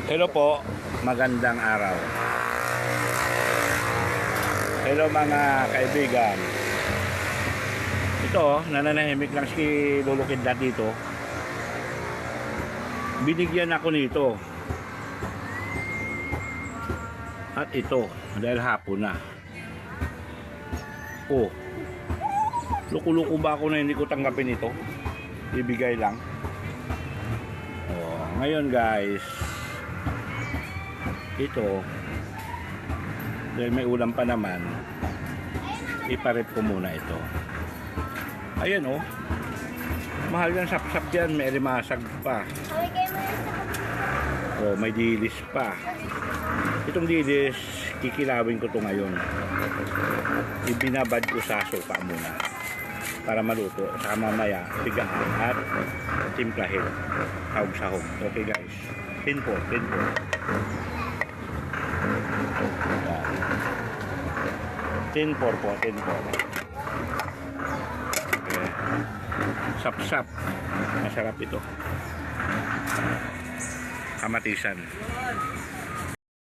Hello po, magandang araw. Hello mga kaibigan. Ito, nananahimik lang si Lolo Kidlat dito. Binigyan ako nito. At ito, dahil hapon na. Oh, luko-luko ba ako na hindi ko tanggapin ito? Ibigay lang. Oh, ngayon guys, ito, dahil may ulam pa naman, iparit ko muna ito. Ayan oh, mahal yan, sap-sap yan, may limasag pa. Oh, may dilis pa. Itong dilis, kikilawin ko to ngayon. Ibinabad ko sa sopa muna para maluto. Saka mamaya, pigaan at timplahin. Sahog-sahog. Okay guys. 10 po. 10 po. 10 po. Okay. Sap-sap. Masarap ito. Kamatisan.